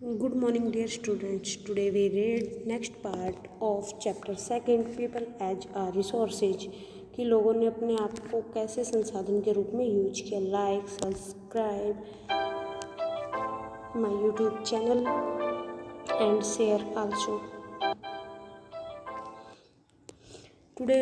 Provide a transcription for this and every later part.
Good morning, dear students. Today we read next part of chapter second, people as a resources. कि लोगों ने अपने आप को कैसे संसाधन के रूप में यूज किया. Like, subscribe my YouTube channel and share also. Today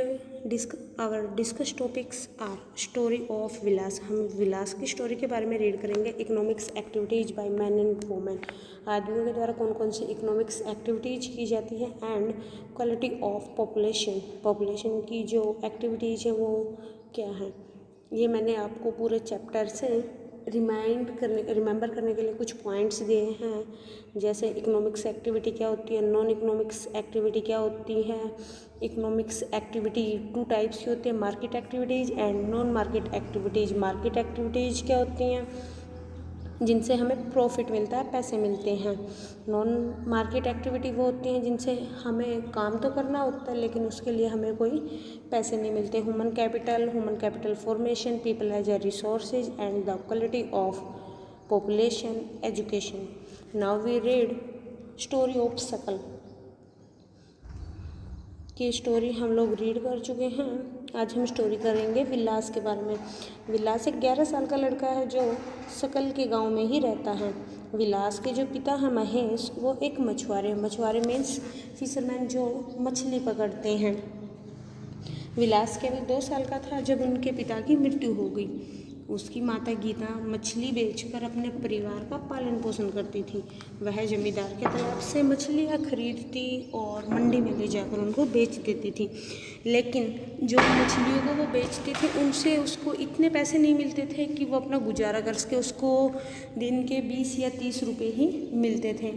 our discuss topics are story of Vilas. हम विलास की स्टोरी के बारे में रीड करेंगे. Economics activities by man and women. आदमियों के द्वारा कौन कौन सी इकोनॉमिक्स एक्टिविटीज़ की जाती हैं. एंड क्वालिटी ऑफ पॉपुलेशन की जो एक्टिविटीज़ हैं वो क्या है. ये मैंने आपको पूरे चैप्टर से रिमेंबर करने के लिए कुछ पॉइंट्स दिए हैं. जैसे इकोनॉमिक्स एक्टिविटी क्या होती है, नॉन इकोनॉमिक्स एक्टिविटी क्या होती है. इकोनॉमिक्स एक्टिविटी 2 टाइप्स की होती है, market activities and non market activities. Market activities क्या होती हैं, जिनसे हमें प्रॉफिट मिलता है, पैसे मिलते हैं. नॉन मार्केट एक्टिविटी वो होती हैं जिनसे हमें काम तो करना होता है लेकिन उसके लिए हमें कोई पैसे नहीं मिलते. Human capital formation, people as a resources and the quality of population, education. Now we read story of Sakal की स्टोरी हम लोग रीड कर चुके हैं. आज हम स्टोरी करेंगे विलास के बारे में. विलास एक 11 साल का लड़का है जो सकल के गांव में ही रहता है. विलास के जो पिता हैं महेश, वो एक मछुआरे मीन्स फिशरमैन जो मछली पकड़ते हैं. विलास केवल 2 साल का था जब उनके पिता की मृत्यु हो गई. उसकी माता गीता मछली बेचकर अपने परिवार का पालन पोषण करती थी. वह जमींदार के तालाब से मछलियाँ खरीदती और मंडी में ले जाकर उनको बेच देती थी. लेकिन जो मछलियों को वो बेचती थी उनसे उसको इतने पैसे नहीं मिलते थे कि वो अपना गुजारा कर सके. उसको दिन के 20 या 30 रुपये ही मिलते थे.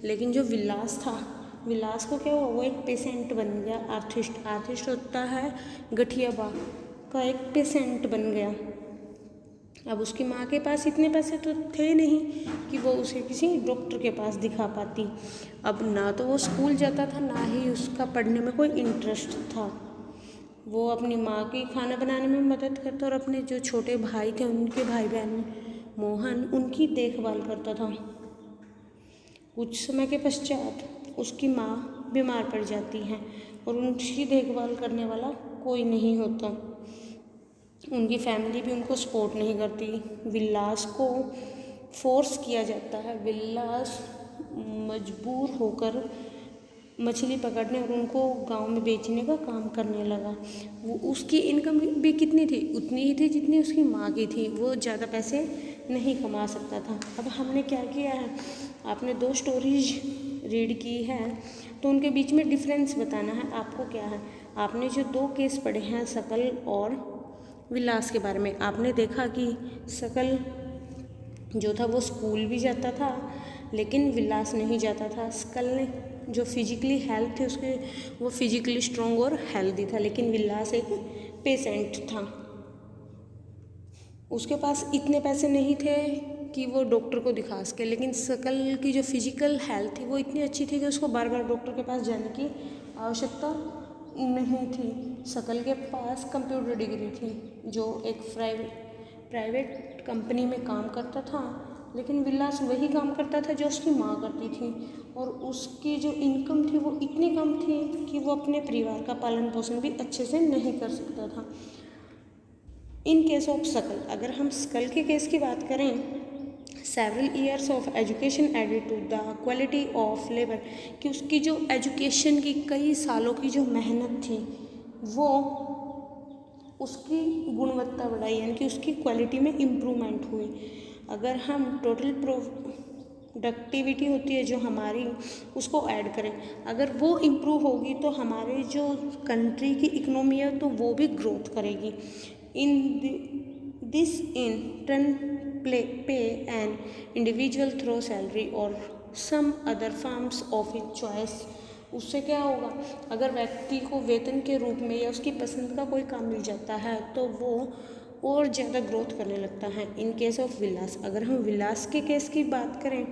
लेकिन जो विलास को क्या हुआ, वो एक पेशेंट बन गया. आर्टिस्ट होता है गठिया बाग का एक पेशेंट बन गया. अब उसकी माँ के पास इतने पैसे तो थे नहीं कि वो उसे किसी डॉक्टर के पास दिखा पाती. अब ना तो वो स्कूल जाता था, ना ही उसका पढ़ने में कोई इंटरेस्ट था. वो अपनी माँ की खाना बनाने में मदद करता और अपने जो छोटे भाई थे, उनके भाई बहन मोहन, उनकी देखभाल करता था. कुछ समय के पश्चात उसकी माँ बीमार पड़ जाती है और उनकी देखभाल करने वाला कोई नहीं होता. उनकी फैमिली भी उनको सपोर्ट नहीं करती. विलास को फोर्स किया जाता है. विलास मजबूर होकर मछली पकड़ने और उनको गांव में बेचने का काम करने लगा. वो उसकी इनकम भी कितनी थी, उतनी ही थी जितनी उसकी माँ की थी. वो ज़्यादा पैसे नहीं कमा सकता था. अब हमने क्या किया है, आपने 2 स्टोरीज रीड की है तो उनके बीच में डिफरेंस बताना है आपको. क्या है, आपने जो 2 केस पढ़े हैं सकल और विलास के बारे में, आपने देखा कि सकल जो था वो स्कूल भी जाता था लेकिन विलास नहीं जाता था. सकल ने जो फिजिकली हेल्थ थी उसके, वो फिजिकली स्ट्रॉन्ग और हेल्दी था, लेकिन विलास एक पेशेंट था. उसके पास इतने पैसे नहीं थे कि वो डॉक्टर को दिखा सके. लेकिन सकल की जो फिजिकल हेल्थ थी वो इतनी अच्छी थी कि उसको बार बार डॉक्टर के पास जाने की आवश्यकता नहीं थी. सकल के पास कंप्यूटर डिग्री थी जो एक प्राइवेट कंपनी में काम करता था. लेकिन विलास वही काम करता था जो उसकी माँ करती थी और उसकी जो इनकम थी वो इतनी कम थी कि वो अपने परिवार का पालन पोषण भी अच्छे से नहीं कर सकता था. इन केस ऑफ सकल, अगर हम सकल के केस की बात करें, several years of education added to the quality of labour, कि उसकी जो एजुकेशन की कई सालों की जो मेहनत थी वो उसकी गुणवत्ता बढ़ाई, यानी कि उसकी क्वालिटी में इम्प्रूवमेंट हुई. अगर हम टोटल प्रोडक्टिविटी होती है जो हमारी, उसको ऐड करें, अगर वो इम्प्रूव होगी तो हमारे जो कंट्री की इकोनॉमी है तो वो भी ग्रोथ करेगी. This in turn pay an individual through salary or some other forms of his choice. उससे क्या होगा, अगर व्यक्ति को वेतन के रूप में या उसकी पसंद का कोई काम मिल जाता है तो वो और ज़्यादा ग्रोथ करने लगता है. इन केस ऑफ विलास, अगर हम विलास के केस की बात करें,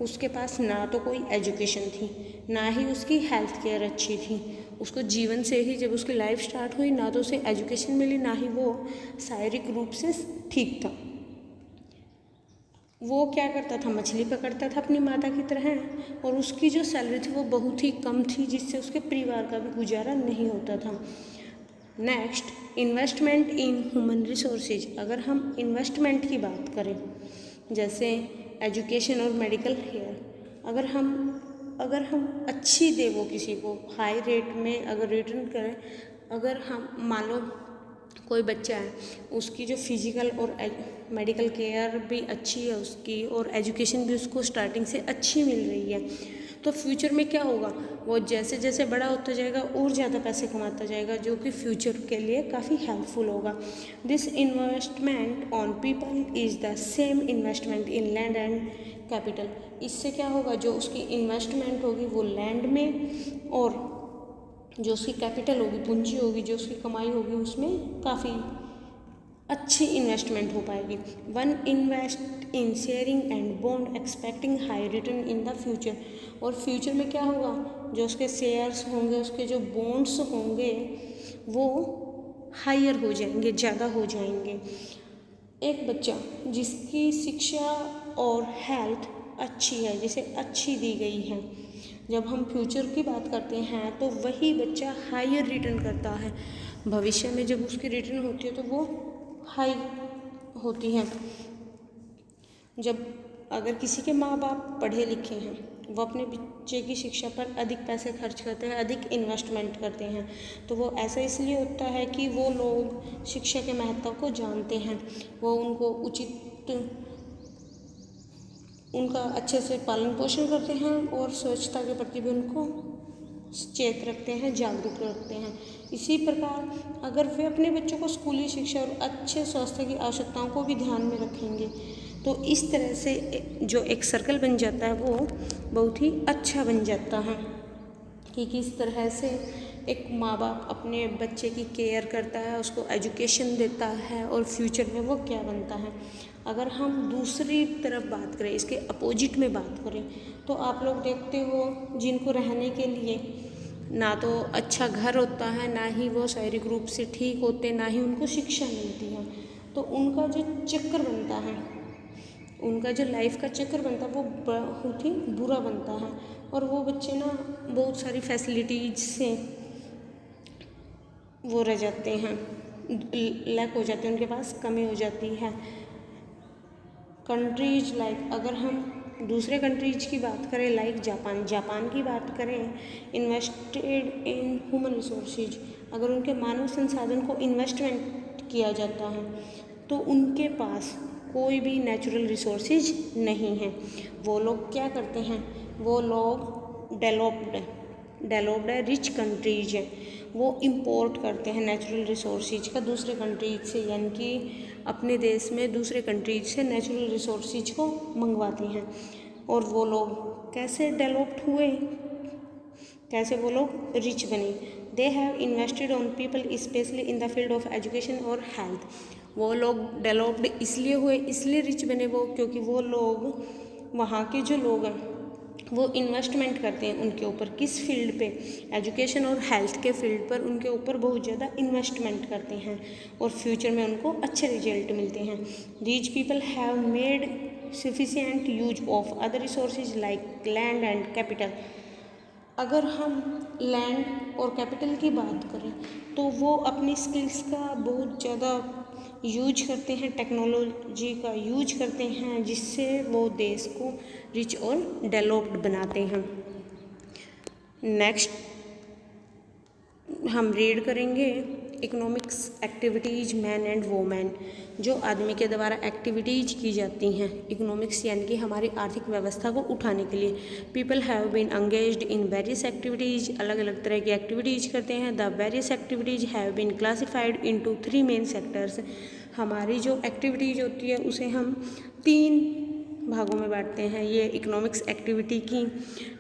उसके पास ना तो कोई एजुकेशन थी, ना ही उसकी हेल्थ केयर अच्छी थी. उसको जीवन से ही जब उसकी लाइफ स्टार्ट हुई ना तो उसे एजुकेशन मिली, ना ही वो शारीरिक रूप से ठीक था. वो क्या करता था, मछली पकड़ता था अपनी माता की तरह, और उसकी जो सैलरी थी वो बहुत ही कम थी, जिससे उसके परिवार का भी गुजारा नहीं होता था। Next, investment in human resources. अगर हम इन्वेस्टमेंट की बात करें, जैसे एजुकेशन और मेडिकल केयर, अगर हम अच्छी दे वो किसी को हाई रेट में अगर रिटर्न करें, अगर हम मान लो कोई बच्चा है, उसकी जो फिजिकल और मेडिकल केयर भी अच्छी है उसकी, और एजुकेशन भी उसको स्टार्टिंग से अच्छी मिल रही है, तो फ्यूचर में क्या होगा, वो जैसे जैसे बड़ा होता जाएगा और ज़्यादा पैसे कमाता जाएगा, जो कि फ्यूचर के लिए काफ़ी हेल्पफुल होगा। This investment on people is the same investment in land and capital. इससे क्या होगा, जो उसकी इन्वेस्टमेंट होगी वो लैंड में, और जो उसकी कैपिटल होगी, पूंजी होगी, जो उसकी कमाई होगी, उसमें काफ़ी अच्छी इन्वेस्टमेंट हो पाएगी। One invest in sharing and bond expecting high return in the future. और फ्यूचर में क्या होगा, जो उसके शेयर्स होंगे, उसके जो बॉन्ड्स होंगे, वो हायर हो जाएंगे, ज़्यादा हो जाएंगे। एक बच्चा जिसकी शिक्षा और हेल्थ अच्छी है, जिसे अच्छी दी गई है, जब हम फ्यूचर की बात करते हैं तो वही बच्चा हायर रिटर्न करता है। भविष्य में जब उसकी रिटर्न होती है तो वो हाई होती है। जब अगर किसी के माँ बाप पढ़े लिखे हैं, वो अपने बच्चे की शिक्षा पर अधिक पैसे खर्च करते हैं, अधिक इन्वेस्टमेंट करते हैं, तो वो ऐसा इसलिए होता है कि वो लोग शिक्षा के महत्व को जानते हैं, वो उनको उनका अच्छे से पालन पोषण करते हैं, और स्वच्छता के प्रति भी उनको सचेत रखते हैं, जागरूक रखते हैं। इसी प्रकार अगर वे अपने बच्चों को स्कूली शिक्षा और अच्छे स्वास्थ्य की आवश्यकताओं को भी ध्यान में रखेंगे, तो इस तरह से जो एक सर्कल बन जाता है वो बहुत ही अच्छा बन जाता है, कि किस तरह से एक माँ बाप अपने बच्चे की केयर करता है, उसको एजुकेशन देता है, और फ्यूचर में वो क्या बनता है। अगर हम दूसरी तरफ बात करें, इसके अपोजिट में बात करें, तो आप लोग देखते हो जिनको रहने के लिए ना तो अच्छा घर होता है, ना ही वो शारीरिक रूप से ठीक होते, ना ही उनको शिक्षा मिलती है, तो उनका जो चक्कर बनता है, उनका जो लाइफ का चक्कर बनता है वो बहुत ही बुरा बनता है, और वो बच्चे ना बहुत सारी फैसिलिटीज से वो रह जाते हैं, लैक हो जाते हैं, उनके पास कमी हो जाती है। कंट्रीज लाइक, अगर हम दूसरे कंट्रीज की बात करें, लाइक जापान की बात करें, इन्वेस्टेड इन ह्यूमन रिसोर्सेज, अगर उनके मानव संसाधन को इन्वेस्टमेंट किया जाता है, तो उनके पास कोई भी नेचुरल रिसोर्सेज नहीं है। वो लोग क्या करते हैं, वो लोग डेवलप्ड है, रिच कंट्रीज हैं, वो इंपोर्ट करते हैं नेचुरल रिसोर्सेज का दूसरे कंट्रीज से, यानी कि अपने देश में दूसरे कंट्रीज से नेचुरल रिसोर्सेज को मंगवाते हैं। और वो लोग कैसे डेवलप्ड हुए, कैसे वो लोग रिच बने, they have invested on people specially in the field of education और हेल्थ। वो लोग डेवलप्ड इसलिए हुए, इसलिए रिच बने वो, क्योंकि वो लोग, वहाँ के जो लोग हैं, वो इन्वेस्टमेंट करते हैं उनके ऊपर, किस फील्ड पे, एजुकेशन और हेल्थ के फील्ड पर उनके ऊपर बहुत ज़्यादा इन्वेस्टमेंट करते हैं, और फ्यूचर में उनको अच्छे रिजल्ट मिलते हैं। These people have made sufficient use of other resources like land and capital. अगर हम लैंड और कैपिटल की बात करें, तो वो अपनी स्किल्स का बहुत ज़्यादा यूज करते हैं, टेक्नोलॉजी का यूज करते हैं, जिससे वो देश को रिच और डेवलप्ड बनाते हैं। नेक्स्ट हम रीड करेंगे economics activities man and women, जो आदमी के द्वारा एक्टिविटीज़ की जाती हैं इकोनॉमिक्स, यानी कि हमारी आर्थिक व्यवस्था को उठाने के लिए। People have been engaged in various activities, अलग अलग तरह की एक्टिविटीज़ करते हैं। The various activities have been classified into 3 main sectors. हमारी जो एक्टिविटीज़ होती है उसे हम 3 भागों में बांटते हैं। ये इकोनॉमिक्स एक्टिविटी की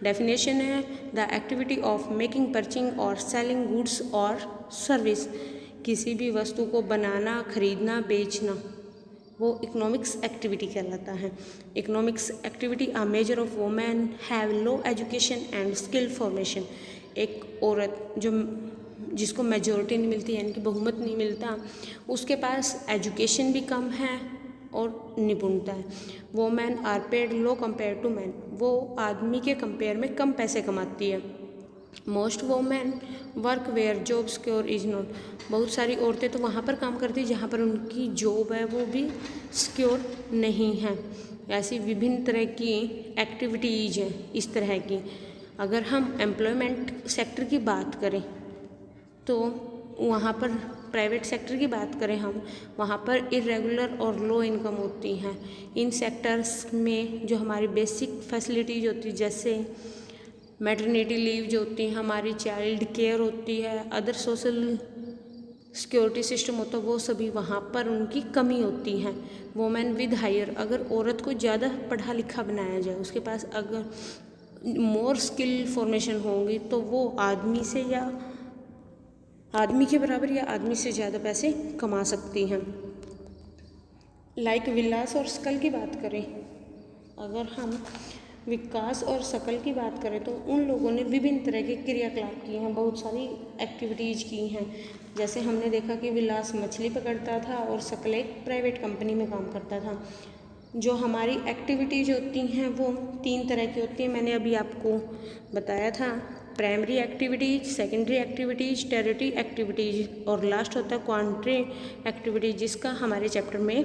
डेफिनेशन है, the activity of making, purchasing और सेलिंग गुड्स और सर्विस। किसी भी वस्तु को बनाना, खरीदना, बेचना, वो इकोनॉमिक्स एक्टिविटी कहलाता है। Economics activity a major of women have low education and skill formation. एक औरत जिसको मेजॉरिटी नहीं मिलती, यानी कि बहुमत नहीं मिलता, उसके पास एजुकेशन भी कम है और निपुणता है। Women are paid low compare to man, वो आदमी के कंपेयर में कम पैसे कमाती है। Most women work where job secure is not, बहुत सारी औरतें तो वहाँ पर काम करती हैं जहाँ पर उनकी जॉब है वो भी सिक्योर नहीं है। ऐसी विभिन्न तरह की एक्टिविटीज़ हैं इस तरह की। अगर हम एम्प्लॉयमेंट सेक्टर की बात करें तो वहाँ पर प्राइवेट सेक्टर की बात करें हम, वहाँ पर इरेगुलर और लो इनकम होती हैं। इन सेक्टर्स में जो हमारी बेसिक फैसिलिटीज़ होती है जैसे मैटरनिटी लीव जो होती है, हमारी चाइल्ड केयर होती है, अदर सोशल सिक्योरिटी सिस्टम होता है, वो सभी वहाँ पर उनकी कमी होती है। वोमेन विद हायर, अगर औरत को ज़्यादा पढ़ा लिखा बनाया जाए, उसके पास अगर मोर स्किल फॉर्मेशन होंगी तो वो आदमी से या आदमी के बराबर या आदमी से ज़्यादा पैसे कमा सकती हैं। लाइक विलास और सकल की बात करें, अगर हम विकास और सकल की बात करें तो उन लोगों ने विभिन्न तरह के क्रियाकलाप किए हैं, बहुत सारी एक्टिविटीज़ की हैं। जैसे हमने देखा कि विलास मछली पकड़ता था और सकल एक प्राइवेट कंपनी में काम करता था। जो हमारी एक्टिविटीज़ होती हैं वो 3 तरह की होती हैं, मैंने अभी आपको बताया था। Primary activities, secondary activities, territory activities और लास्ट होता है क्वांट्री एक्टिविटीज़, जिसका हमारे चैप्टर में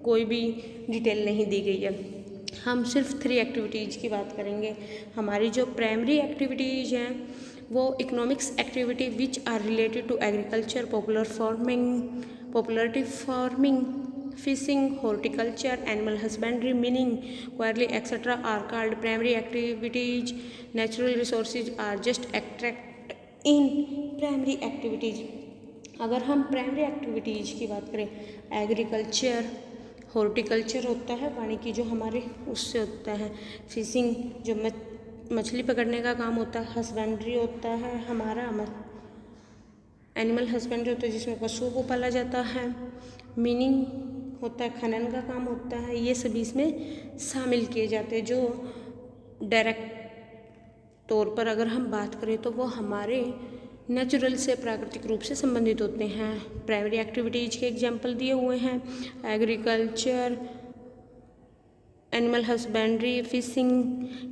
कोई भी डिटेल नहीं दी गई है। हम सिर्फ 3 एक्टिविटीज़ की बात करेंगे। हमारी जो प्राइमरी एक्टिविटीज़ हैं वो economics activity which are related to agriculture, popularity farming, fishing, horticulture, animal husbandry, mining, quarrying etcetera are called primary activities. Natural resources are just extract in primary activities. अगर हम primary activities की बात करें, agriculture, horticulture होता है वानिकी जो हमारे उससे होता है, फिशिंग जो मछली पकड़ने का काम होता है, हस्बेंड्री होता है हमारा एनिमल हस्बेंड्री होता है जिसमें पशुओं को पाला जाता है, मीनिंग होता है खनन का काम होता है। ये सभी इसमें शामिल किए जाते हैं। जो डायरेक्ट तौर पर अगर हम बात करें तो वो हमारे नेचुरल से प्राकृतिक रूप से संबंधित होते हैं। प्राइमरी एक्टिविटीज़ के एग्जाम्पल दिए हुए हैं, एग्रीकल्चर, एनिमल हस्बेंड्री, फिशिंग,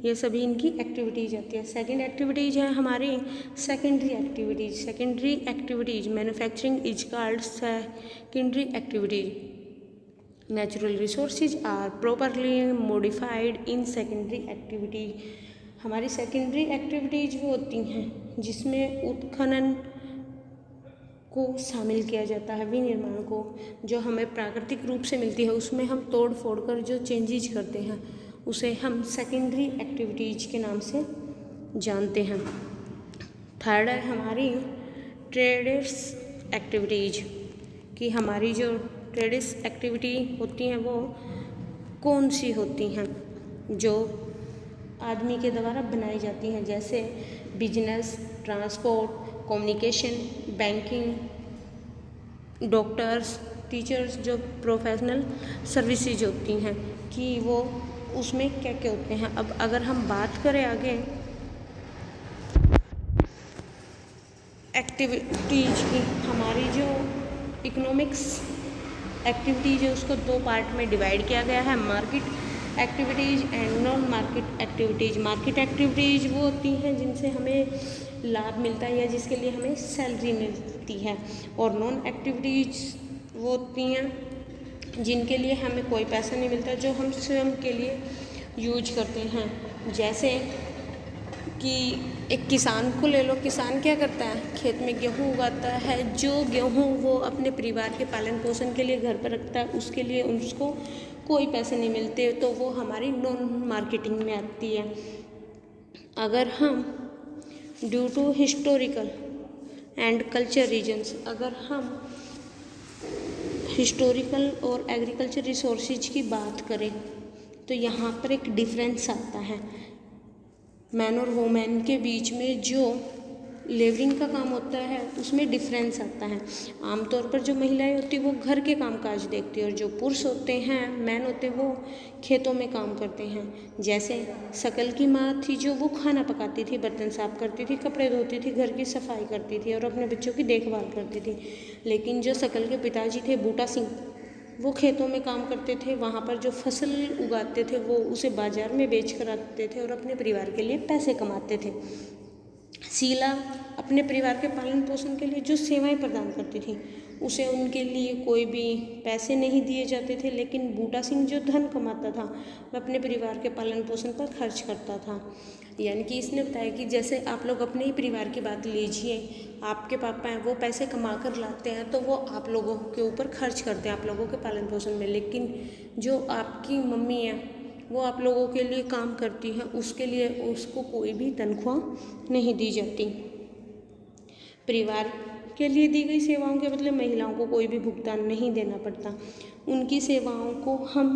ये सभी इनकी एक्टिविटीज़ आती है। सेकंड एक्टिविटीज़ है हमारी secondary activities. Secondary activities manufacturing is called secondary activities. Natural resources are properly modified in secondary activities. हमारी सेकेंडरी एक्टिविटीज वो होती हैं जिसमें उत्खनन को शामिल किया जाता है, विनिर्माण को, जो हमें प्राकृतिक रूप से मिलती है उसमें हम तोड़ फोड़ कर जो चेंजेज करते हैं उसे हम सेकेंडरी एक्टिविटीज के नाम से जानते हैं। थर्ड है हमारी ट्रेडर्स एक्टिविटीज कि हमारी जो ट्रेडर्स एक्टिविटी होती हैं वो कौन सी होती हैं, जो आदमी के द्वारा बनाई जाती हैं, जैसे business, transport, communication, banking, doctors, teachers, जो प्रोफेशनल सर्विसेज होती हैं कि वो उसमें क्या क्या होते हैं। अब अगर हम बात करें आगे एक्टिविटीज की, हमारी जो इकोनॉमिक्स एक्टिविटीज है उसको 2 पार्ट में डिवाइड किया गया है, market activities and non market activities. Market activities वो होती हैं जिनसे हमें लाभ मिलता है या जिसके लिए हमें सैलरी मिलती है, और नॉन एक्टिविटीज़ वो होती हैं जिनके लिए हमें कोई पैसा नहीं मिलता, जो हम स्वयं के लिए यूज करते हैं। जैसे कि एक किसान को ले लो, किसान क्या करता है, खेत में गेहूँ उगाता है, जो गेहूँ वो अपने परिवार के पालन पोषण के लिए घर पर रखता है, उसके लिए उसको कोई पैसे नहीं मिलते, तो वो हमारी नॉन मार्केटिंग में आती है। अगर हम due to historical and culture reasons, अगर हम हिस्टोरिकल और एग्रीकल्चर रिसोर्सेज की बात करें तो यहाँ पर एक डिफरेंस आता है। मैन और वोमेन के बीच में जो लेबरिंग का काम होता है उसमें डिफरेंस आता है। आमतौर पर जो महिलाएं होती हैं वो घर के कामकाज देखती है, और जो पुरुष होते हैं, मैन होते हैं, वो खेतों में काम करते हैं। जैसे शकल की माँ थी जो वो खाना पकाती थी, बर्तन साफ करती थी, कपड़े धोती थी, घर की सफाई करती थी और अपने बच्चों की देखभाल करती थी। लेकिन जो शकल के पिताजी थे, बूटा सिंह, वो खेतों में काम करते थे, वहाँ पर जो फसल उगाते थे वो उसे बाज़ार में बेच कर आते थे और अपने परिवार के लिए पैसे कमाते थे। शीला अपने परिवार के पालन पोषण के लिए जो सेवाएं प्रदान करती थी उसे उनके लिए कोई भी पैसे नहीं दिए जाते थे, लेकिन बूटा सिंह जो धन कमाता था वह अपने परिवार के पालन पोषण पर खर्च करता था। यानी कि इसने बताया कि जैसे आप लोग अपने ही परिवार की बात लीजिए, आपके पापा हैं वो पैसे कमा कर लाते हैं तो वो आप लोगों के ऊपर खर्च करते हैं आप लोगों के पालन पोषण में, लेकिन जो आपकी मम्मी है वो आप लोगों के लिए काम करती है, उसके लिए उसको कोई भी तनख्वाह नहीं दी जाती। परिवार के लिए दी गई सेवाओं के बदले महिलाओं को कोई भी भुगतान नहीं देना पड़ता। उनकी सेवाओं को हम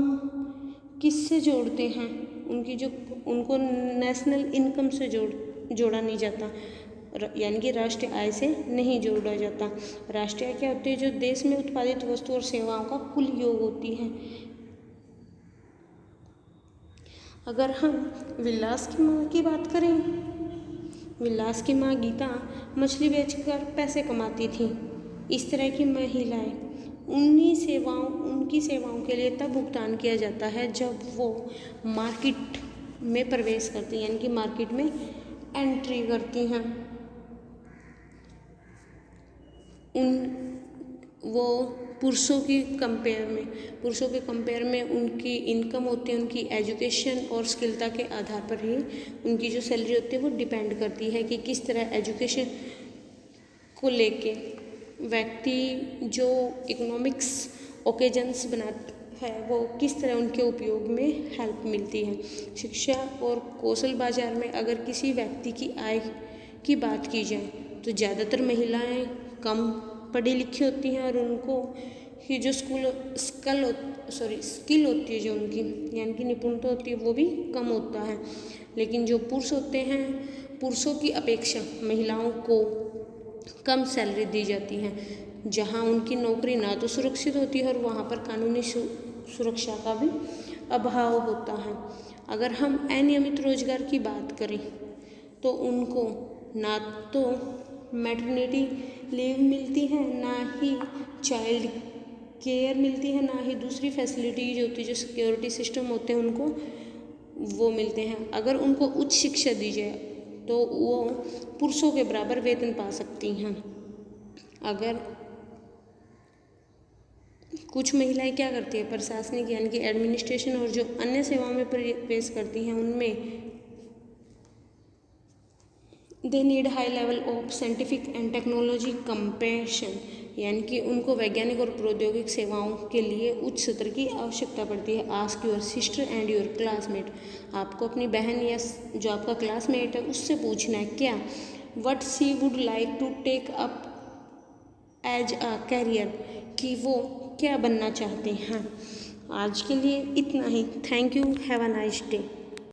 किससे जोड़ते हैं, उनको नेशनल इनकम से जोड़ा नहीं जाता, यानी कि राष्ट्रीय आय से नहीं जोड़ा जाता। राष्ट्रीय आय क्या होती है? जो देश में उत्पादित वस्तु और सेवाओं का कुल योग होती है। अगर हम विलास की माँ की बात करें, विलास की माँ गीता मछली बेचकर पैसे कमाती थी। इस तरह की महिलाएं उनकी सेवाओं के लिए तब भुगतान किया जाता है जब वो मार्केट में प्रवेश करती हैं, यानी कि मार्केट में एंट्री करती हैं। वो पुरुषों के कंपेयर में उनकी इनकम होती है, उनकी एजुकेशन और स्किलता के आधार पर ही उनकी जो सैलरी होती है वो डिपेंड करती है कि किस तरह एजुकेशन को लेके व्यक्ति जो इकोनॉमिक्स ओकेजन्स बनाता है वो किस तरह उनके उपयोग में हेल्प मिलती है। शिक्षा और कौशल बाजार में अगर किसी व्यक्ति की आय की बात की जाए तो ज़्यादातर महिलाएं कम पढ़ी लिखी होती हैं और उनको ही जो स्किल होती है जो उनकी, यानी कि निपुणता होती है वो भी कम होता है। लेकिन जो पुरुष होते हैं, पुरुषों की अपेक्षा महिलाओं को कम सैलरी दी जाती है, जहां उनकी नौकरी ना तो सुरक्षित होती है और वहां पर कानूनी सुरक्षा का भी अभाव होता है। अगर हम अनियमित रोजगार की बात करें तो उनको ना तो मैटरनिटी लीव मिलती है, ना ही चाइल्ड केयर मिलती है, ना ही दूसरी फैसिलिटी जो होती है, जो सिक्योरिटी सिस्टम होते हैं उनको वो मिलते हैं। अगर उनको उच्च शिक्षा दी जाए तो वो पुरुषों के बराबर वेतन पा सकती हैं। अगर कुछ महिलाएं क्या करती है, प्रशासनिक यानी कि एडमिनिस्ट्रेशन और जो अन्य सेवाओं में प्रवेश करती हैं उनमें they need high level of scientific and technology compassion, यानी कि उनको वैज्ञानिक और प्रौद्योगिक सेवाओं के लिए उच्च स्तर की आवश्यकता पड़ती है। Ask your sister and your classmate, आपको अपनी बहन या जो आपका क्लासमेट है उससे पूछना है क्या what she would like to take up as a career, कि वो क्या बनना चाहते हैं। आज के लिए इतना ही। Thank you, have a nice day.